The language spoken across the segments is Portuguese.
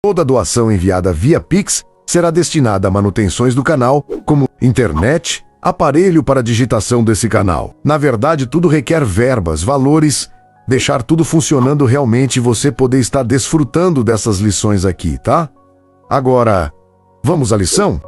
Toda doação enviada via Pix será destinada a manutenções do canal, como internet, aparelho para digitação desse canal. Na verdade, tudo requer verbas, valores, deixar tudo funcionando realmente e você poder estar desfrutando dessas lições aqui, tá? Agora, vamos à lição?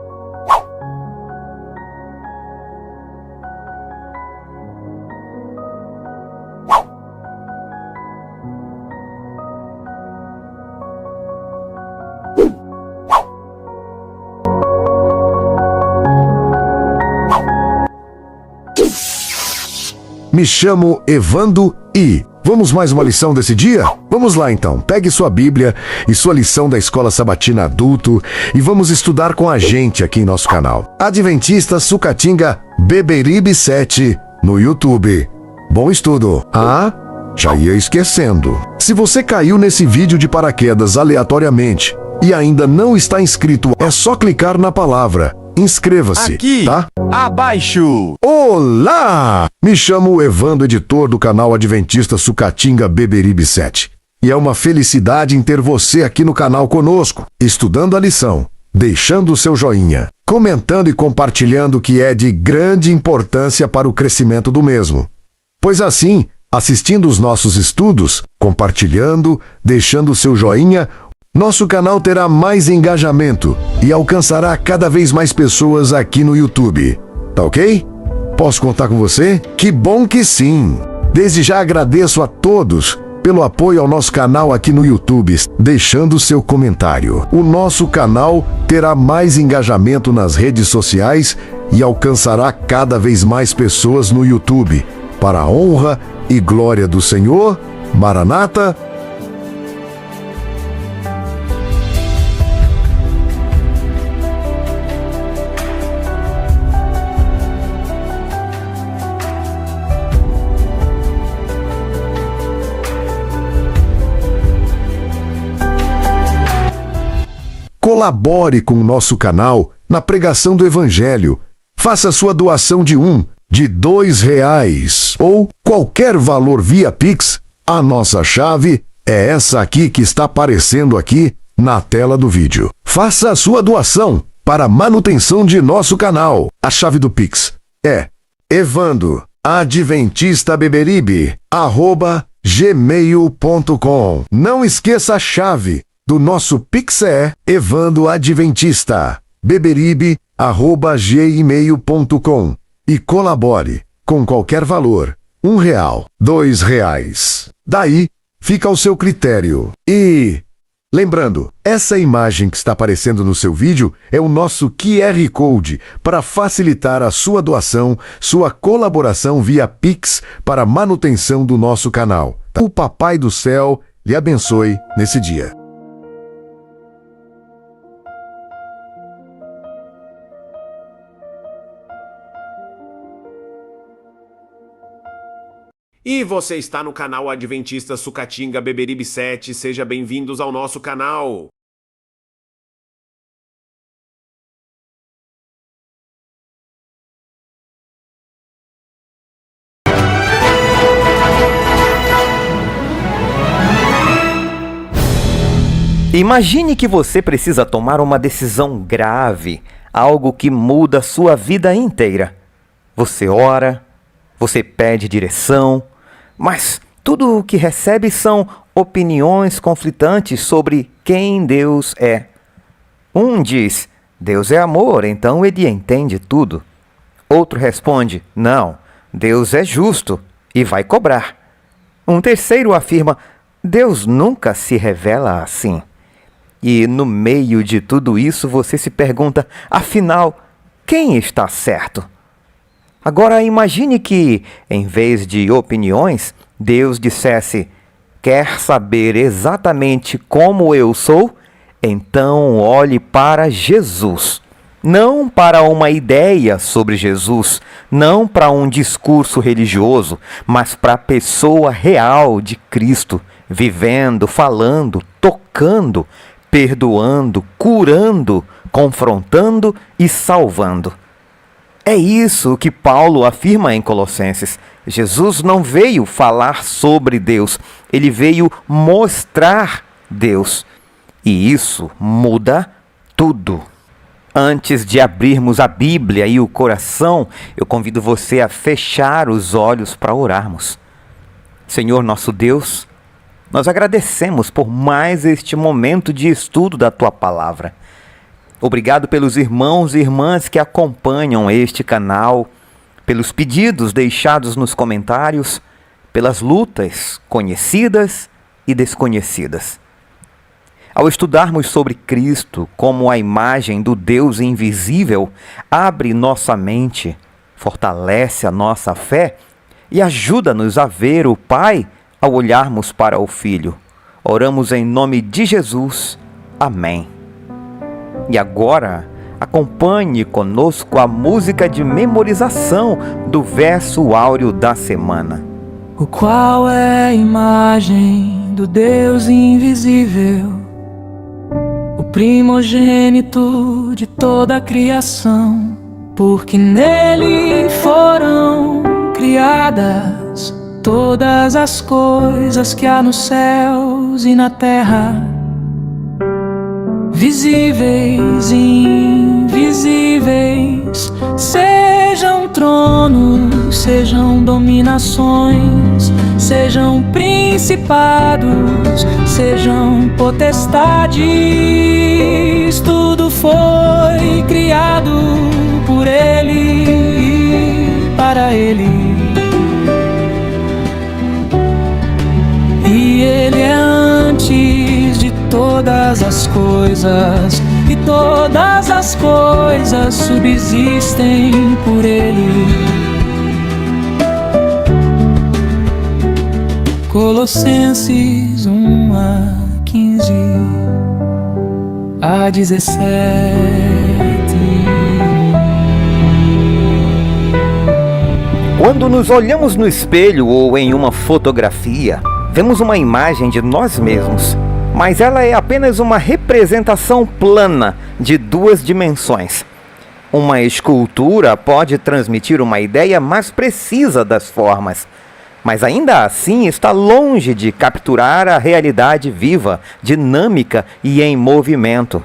Me chamo Evando e... Vamos mais uma lição desse dia? Vamos lá então, pegue sua Bíblia e sua lição da Escola Sabatina Adulto e vamos estudar com a gente aqui em nosso canal. Adventista Sucatinga Beberibe 7 no YouTube. Bom estudo! Ah, já ia esquecendo. Se você caiu nesse vídeo de paraquedas aleatoriamente e ainda não está inscrito, é só clicar na palavra inscreva-se, aqui, tá? Abaixo! Olá! Me chamo Evando, editor do canal Adventista Sucatinga Beberibe 7. E é uma felicidade em ter você aqui no canal conosco, estudando a lição, deixando o seu joinha, comentando e compartilhando, que é de grande importância para o crescimento do mesmo. Pois assim, assistindo os nossos estudos, compartilhando, deixando o seu joinha, nosso canal terá mais engajamento e alcançará cada vez mais pessoas aqui no YouTube. Tá ok? Posso contar com você? Que bom que sim! Desde já agradeço a todos pelo apoio ao nosso canal aqui no YouTube, deixando seu comentário. O nosso canal terá mais engajamento nas redes sociais e alcançará cada vez mais pessoas no YouTube. Para a honra e glória do Senhor, Maranata. Colabore com o nosso canal na pregação do Evangelho. Faça sua doação de R$1, de R$2 ou qualquer valor via Pix. A nossa chave é essa aqui que está aparecendo aqui na tela do vídeo. Faça a sua doação para a manutenção de nosso canal. A chave do Pix é evandoadventista@gmail.com. Não esqueça a chave do nosso Pix é evandoadventista@gmail.com e colabore com qualquer valor, R$1, R$2. Daí fica ao seu critério. E lembrando, essa imagem que está aparecendo no seu vídeo é o nosso QR Code para facilitar a sua doação, sua colaboração via Pix para a manutenção do nosso canal. O Papai do Céu lhe abençoe nesse dia. E você está no canal Adventista Sucatinga Beberibe 7, seja bem-vindos ao nosso canal. Imagine que você precisa tomar uma decisão grave, algo que muda a sua vida inteira. Você ora, você pede direção, mas tudo o que recebe são opiniões conflitantes sobre quem Deus é. Um diz, Deus é amor, então ele entende tudo. Outro responde, não, Deus é justo e vai cobrar. Um terceiro afirma, Deus nunca se revela assim. E no meio de tudo isso você se pergunta, afinal, quem está certo? Agora imagine que, em vez de opiniões, Deus dissesse, quer saber exatamente como eu sou? Então olhe para Jesus. Não para uma ideia sobre Jesus, não para um discurso religioso, mas para a pessoa real de Cristo, vivendo, falando, tocando, perdoando, curando, confrontando e salvando. É isso que Paulo afirma em Colossenses. Jesus não veio falar sobre Deus, ele veio mostrar Deus. E isso muda tudo. Antes de abrirmos a Bíblia e o coração, eu convido você a fechar os olhos para orarmos. Senhor nosso Deus, nós agradecemos por mais este momento de estudo da Tua Palavra. Obrigado pelos irmãos e irmãs que acompanham este canal, pelos pedidos deixados nos comentários, pelas lutas conhecidas e desconhecidas. Ao estudarmos sobre Cristo como a imagem do Deus invisível, abre nossa mente, fortalece a nossa fé e ajuda-nos a ver o Pai ao olharmos para o Filho. Oramos em nome de Jesus. Amém. E agora, acompanhe conosco a música de memorização do verso áureo da semana. O qual é a imagem do Deus invisível, o primogênito de toda a criação, porque nele foram criadas todas as coisas que há nos céus e na terra, visíveis e invisíveis, sejam tronos, sejam dominações, sejam principados, sejam potestades, tudo foi criado por Ele e para Ele. E Ele é antes de todas as coisas, e todas as coisas subsistem por Ele. Colossenses 1:15 a 17. Quando nos olhamos no espelho ou em uma fotografia, vemos uma imagem de nós mesmos, mas ela é apenas uma representação plana de duas dimensões. Uma escultura pode transmitir uma ideia mais precisa das formas, mas ainda assim está longe de capturar a realidade viva, dinâmica e em movimento.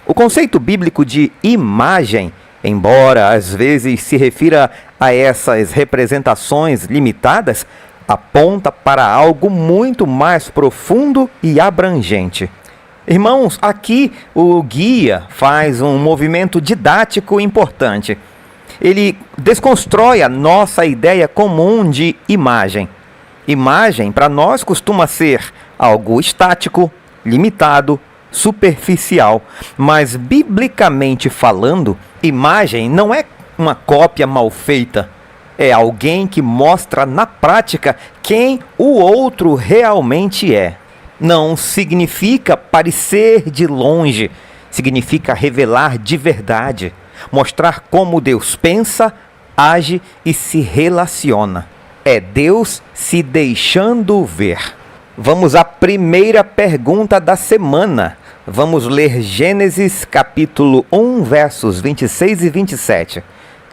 O conceito bíblico de imagem, embora às vezes se refira a essas representações limitadas, aponta para algo muito mais profundo e abrangente. Irmãos, aqui o guia faz um movimento didático importante. Ele desconstrói a nossa ideia comum de imagem. Imagem, para nós, costuma ser algo estático, limitado, superficial. Mas, biblicamente falando, imagem não é uma cópia mal feita. É alguém que mostra na prática quem o outro realmente é. Não significa parecer de longe, significa revelar de verdade, mostrar como Deus pensa, age e se relaciona. É Deus se deixando ver. Vamos à primeira pergunta da semana. Vamos ler Gênesis capítulo 1, versos 26 e 27.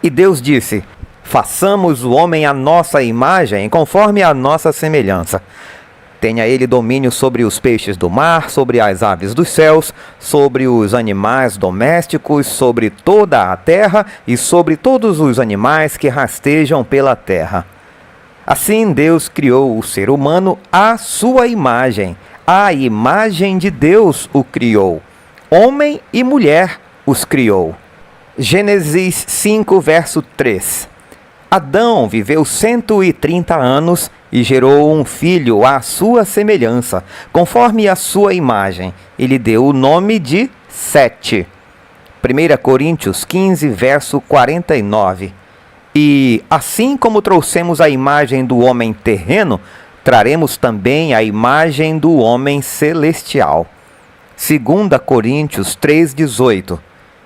E Deus disse: façamos o homem à nossa imagem, conforme a nossa semelhança. Tenha ele domínio sobre os peixes do mar, sobre as aves dos céus, sobre os animais domésticos, sobre toda a terra e sobre todos os animais que rastejam pela terra. Assim Deus criou o ser humano à sua imagem. A imagem de Deus o criou. Homem e mulher os criou. Gênesis 5, verso 3. Adão viveu 130 anos e gerou um filho à sua semelhança, conforme a sua imagem. E lhe deu o nome de Sete. 1 Coríntios 15, verso 49. E assim como trouxemos a imagem do homem terreno, traremos também a imagem do homem celestial. 2 Coríntios 3,18.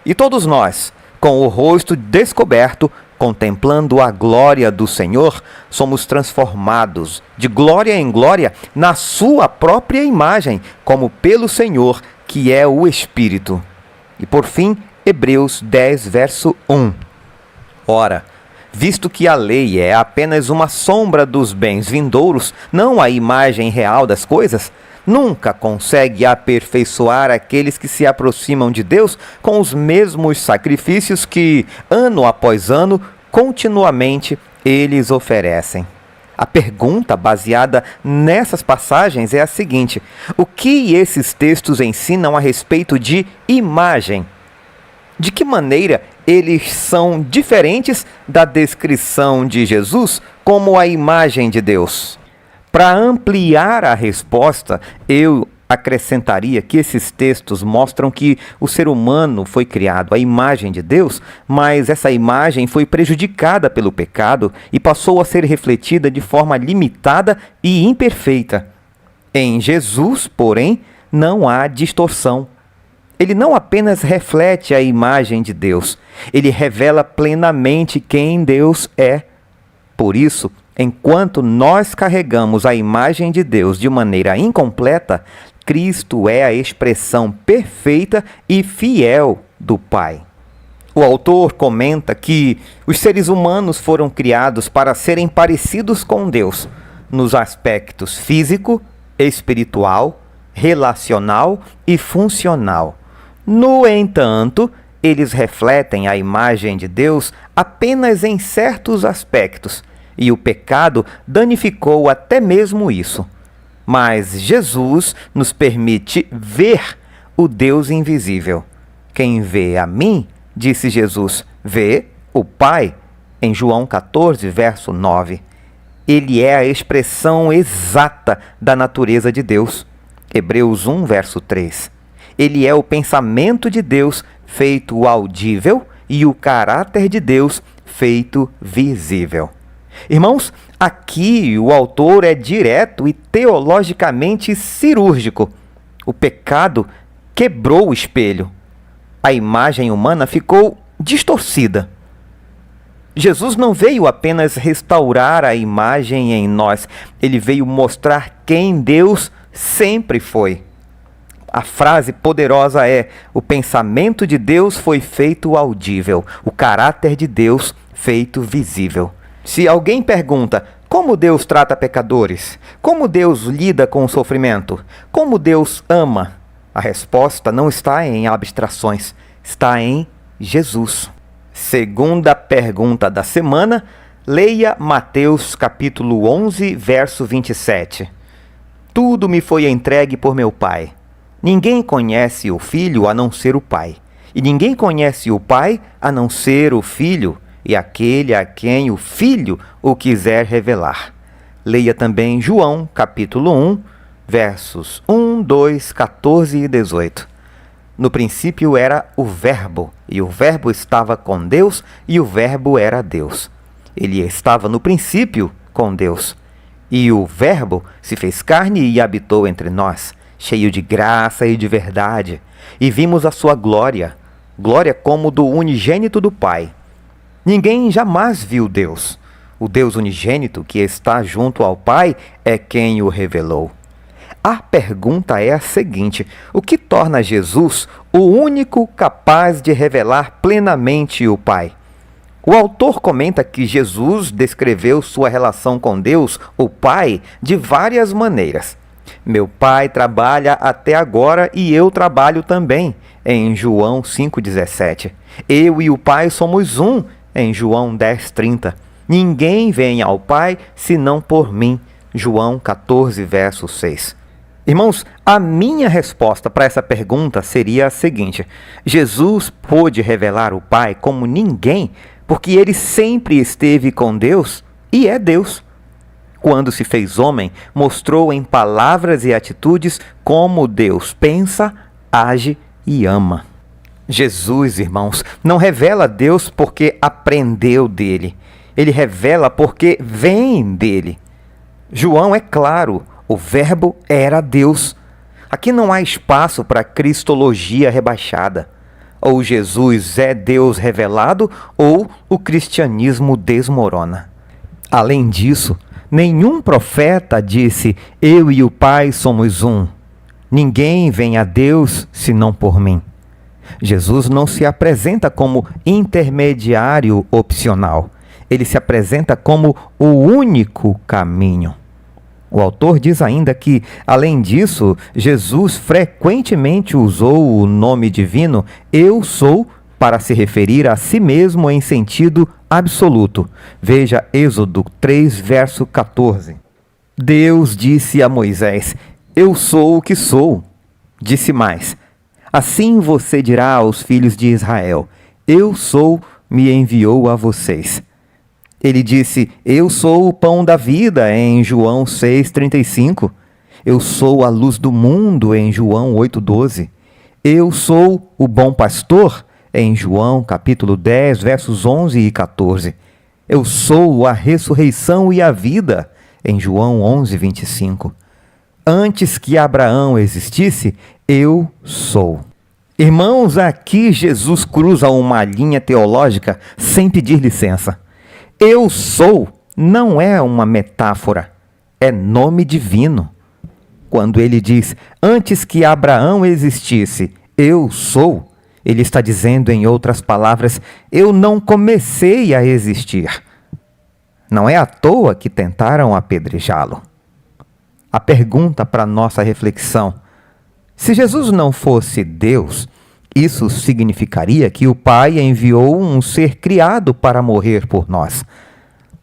E todos nós, com o rosto descoberto, contemplando a glória do Senhor, somos transformados de glória em glória na sua própria imagem, como pelo Senhor, que é o Espírito. E por fim, Hebreus 10, verso 1. Ora, visto que a lei é apenas uma sombra dos bens vindouros, não a imagem real das coisas, nunca consegue aperfeiçoar aqueles que se aproximam de Deus com os mesmos sacrifícios que, ano após ano, continuamente eles oferecem. A pergunta baseada nessas passagens é a seguinte: o que esses textos ensinam a respeito de imagem? De que maneira eles são diferentes da descrição de Jesus como a imagem de Deus? Para ampliar a resposta, eu acrescentaria que esses textos mostram que o ser humano foi criado à imagem de Deus, mas essa imagem foi prejudicada pelo pecado e passou a ser refletida de forma limitada e imperfeita. Em Jesus, porém, não há distorção. Ele não apenas reflete a imagem de Deus, ele revela plenamente quem Deus é. Por isso, enquanto nós carregamos a imagem de Deus de maneira incompleta, Cristo é a expressão perfeita e fiel do Pai. O autor comenta que os seres humanos foram criados para serem parecidos com Deus nos aspectos físico, espiritual, relacional e funcional. No entanto, eles refletem a imagem de Deus apenas em certos aspectos, e o pecado danificou até mesmo isso. Mas Jesus nos permite ver o Deus invisível. Quem vê a mim, disse Jesus, vê o Pai, em João 14, verso 9. Ele é a expressão exata da natureza de Deus. Hebreus 1, verso 3. Ele é o pensamento de Deus feito audível e o caráter de Deus feito visível. Irmãos, aqui o autor é direto e teologicamente cirúrgico. O pecado quebrou o espelho. A imagem humana ficou distorcida. Jesus não veio apenas restaurar a imagem em nós, ele veio mostrar quem Deus sempre foi. A frase poderosa é: o pensamento de Deus foi feito audível, o caráter de Deus feito visível. Se alguém pergunta como Deus trata pecadores, como Deus lida com o sofrimento, como Deus ama, a resposta não está em abstrações, está em Jesus. Segunda pergunta da semana, leia Mateus capítulo 11, verso 27. Tudo me foi entregue por meu Pai. Ninguém conhece o Filho a não ser o Pai, e ninguém conhece o Pai a não ser o Filho, e aquele a quem o Filho o quiser revelar. Leia também João, capítulo 1, versos 1, 2, 14 e 18. No princípio era o Verbo, e o Verbo estava com Deus, e o Verbo era Deus. Ele estava no princípio com Deus. E o Verbo se fez carne e habitou entre nós, cheio de graça e de verdade, e vimos a sua glória, glória como do unigênito do Pai. Ninguém jamais viu Deus. O Deus unigênito que está junto ao Pai é quem o revelou. A pergunta é a seguinte: o que torna Jesus o único capaz de revelar plenamente o Pai? O autor comenta que Jesus descreveu sua relação com Deus, o Pai, de várias maneiras. Meu Pai trabalha até agora e eu trabalho também, em João 5,17. Eu e o Pai somos um, em João 10,30. Ninguém vem ao Pai senão por mim, João 14, verso 6. Irmãos, a minha resposta para essa pergunta seria a seguinte: Jesus pôde revelar o Pai como ninguém, porque ele sempre esteve com Deus e é Deus. Quando se fez homem, mostrou em palavras e atitudes como Deus pensa, age e ama. Jesus, irmãos, não revela Deus porque aprendeu dele. Ele revela porque vem dele. João é claro, o Verbo era Deus. Aqui não há espaço para cristologia rebaixada. Ou Jesus é Deus revelado, ou o cristianismo desmorona. Além disso, nenhum profeta disse: eu e o Pai somos um. Ninguém vem a Deus senão por mim. Jesus não se apresenta como intermediário opcional. Ele se apresenta como o único caminho. O autor diz ainda que, além disso, Jesus frequentemente usou o nome divino "eu sou" para se referir a si mesmo em sentido absoluto. Veja Êxodo 3, verso 14. Deus disse a Moisés: "Eu sou o que sou." Disse mais: "Assim você dirá aos filhos de Israel: Eu sou, me enviou a vocês." Ele disse: "Eu sou o pão da vida", em João 6,35. "Eu sou a luz do mundo", em João 8,12. "Eu sou o bom pastor", em João capítulo 10, versos 11 e 14. "Eu sou a ressurreição e a vida", em João 11, 25. Antes que Abraão existisse, eu sou. Irmãos, aqui Jesus cruza uma linha teológica sem pedir licença. Eu sou não é uma metáfora, é nome divino. Quando ele diz, antes que Abraão existisse, eu sou, ele está dizendo, em outras palavras, eu não comecei a existir. Não é à toa que tentaram apedrejá-lo. A pergunta para nossa reflexão: se Jesus não fosse Deus, isso significaria que o Pai enviou um ser criado para morrer por nós.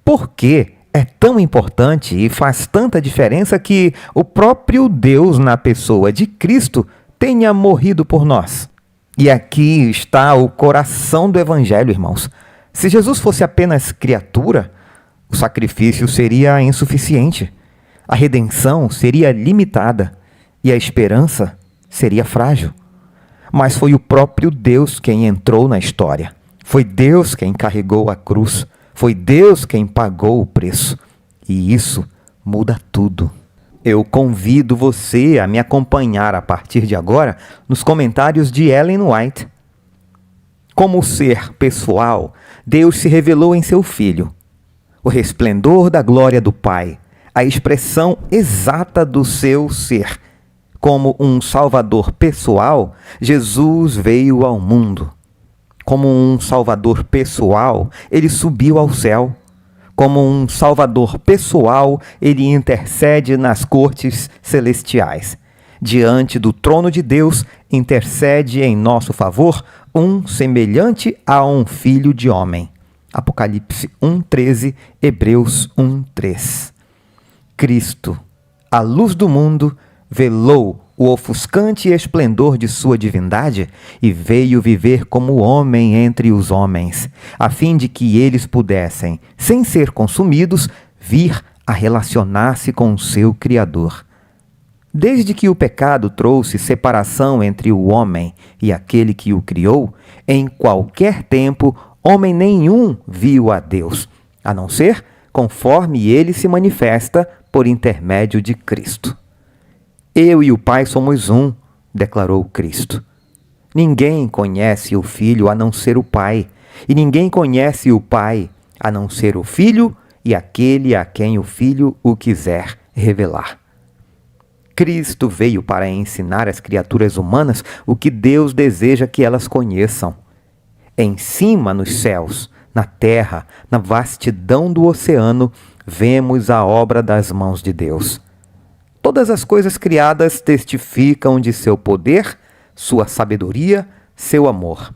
Por que é tão importante e faz tanta diferença que o próprio Deus, na pessoa de Cristo, tenha morrido por nós? E aqui está o coração do Evangelho, irmãos. Se Jesus fosse apenas criatura, o sacrifício seria insuficiente, a redenção seria limitada e a esperança seria frágil. Mas foi o próprio Deus quem entrou na história. Foi Deus quem carregou a cruz. Foi Deus quem pagou o preço. E isso muda tudo. Eu convido você a me acompanhar a partir de agora nos comentários de Ellen White. Como ser pessoal, Deus se revelou em seu Filho. O resplendor da glória do Pai, a expressão exata do seu ser. Como um Salvador pessoal, Jesus veio ao mundo. Como um Salvador pessoal, ele subiu ao céu. Como um Salvador pessoal, ele intercede nas cortes celestiais. Diante do trono de Deus, intercede em nosso favor um semelhante a um filho de homem. Apocalipse 1:13, Hebreus 1:3. Cristo, a luz do mundo, velou o ofuscante esplendor de sua divindade e veio viver como homem entre os homens, a fim de que eles pudessem, sem ser consumidos, vir a relacionar-se com o seu Criador. Desde que o pecado trouxe separação entre o homem e aquele que o criou, em qualquer tempo, homem nenhum viu a Deus, a não ser conforme ele se manifesta por intermédio de Cristo. Eu e o Pai somos um, declarou Cristo. Ninguém conhece o Filho a não ser o Pai, e ninguém conhece o Pai a não ser o Filho e aquele a quem o Filho o quiser revelar. Cristo veio para ensinar às criaturas humanas o que Deus deseja que elas conheçam. Em cima, nos céus, na terra, na vastidão do oceano, vemos a obra das mãos de Deus. Todas as coisas criadas testificam de seu poder, sua sabedoria, seu amor.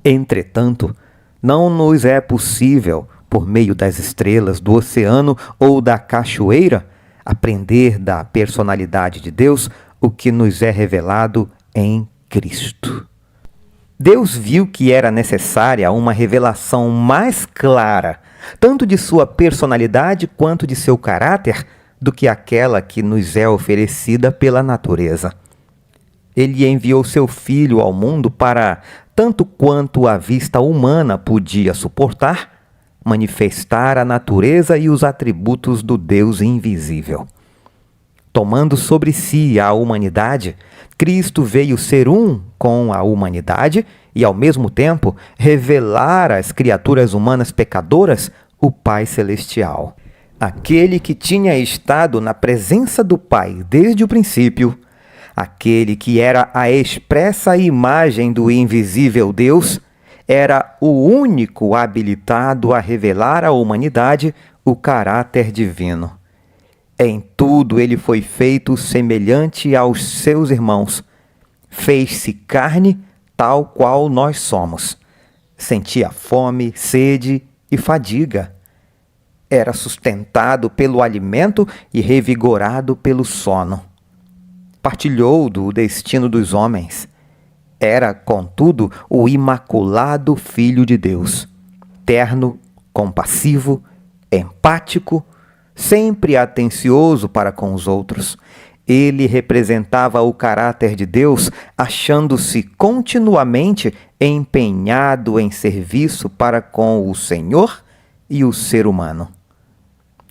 Entretanto, não nos é possível, por meio das estrelas, do oceano ou da cachoeira, aprender da personalidade de Deus o que nos é revelado em Cristo. Deus viu que era necessária uma revelação mais clara, tanto de sua personalidade quanto de seu caráter, do que aquela que nos é oferecida pela natureza. Ele enviou seu Filho ao mundo para, tanto quanto a vista humana podia suportar, manifestar a natureza e os atributos do Deus invisível. Tomando sobre si a humanidade, Cristo veio ser um com a humanidade e, ao mesmo tempo, revelar às criaturas humanas pecadoras o Pai Celestial. Aquele que tinha estado na presença do Pai desde o princípio, aquele que era a expressa imagem do invisível Deus, era o único habilitado a revelar à humanidade o caráter divino. Em tudo ele foi feito semelhante aos seus irmãos. Fez-se carne tal qual nós somos. Sentia fome, sede e fadiga. Era sustentado pelo alimento e revigorado pelo sono. Partilhou do destino dos homens. Era, contudo, o imaculado Filho de Deus, terno, compassivo, empático, sempre atencioso para com os outros. Ele representava o caráter de Deus, achando-se continuamente empenhado em serviço para com o Senhor e o ser humano.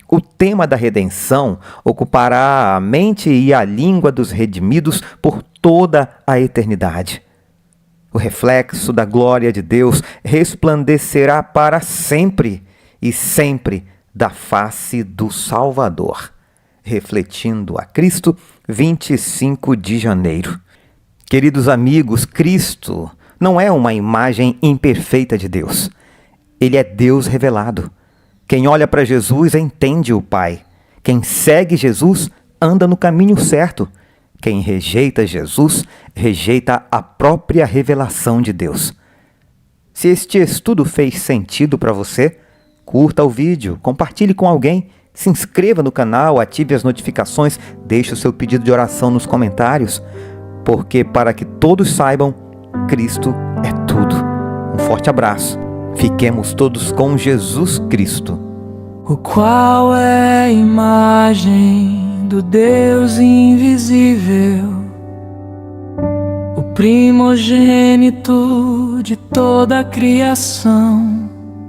O tema da redenção ocupará a mente e a língua dos redimidos por toda a eternidade. O reflexo da glória de Deus resplandecerá para sempre e sempre da face do Salvador. Refletindo a Cristo, 25 de janeiro. Queridos amigos, Cristo não é uma imagem imperfeita de Deus. Ele é Deus revelado. Quem olha para Jesus entende o Pai. Quem segue Jesus anda no caminho certo. Quem rejeita Jesus, rejeita a própria revelação de Deus. Se este estudo fez sentido para você, curta o vídeo, compartilhe com alguém, se inscreva no canal, ative as notificações, deixe o seu pedido de oração nos comentários, porque para que todos saibam, Cristo é tudo. Um forte abraço. Fiquemos todos com Jesus Cristo. O qual é a imagem do Deus invisível, o primogênito de toda a criação,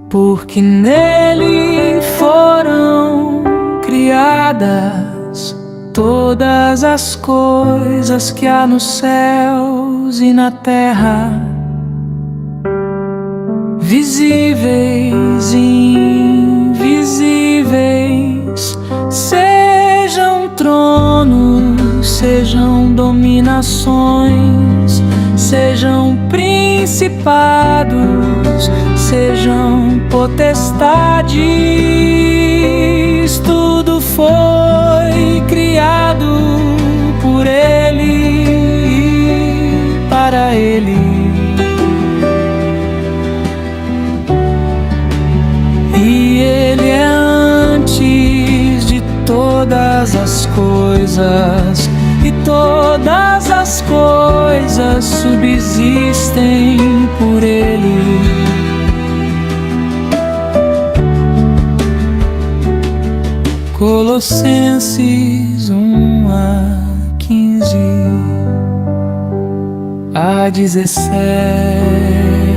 porque nele foram criadas todas as coisas que há nos céus e na terra, visíveis e invisíveis, sejam tronos, sejam dominações, sejam principados, sejam potestades, tudo foi criado por Ele e para Ele. E Ele é antes de todas as coisas, e todas as coisas subsistem por Ele. Colossenses 1:15 a 17.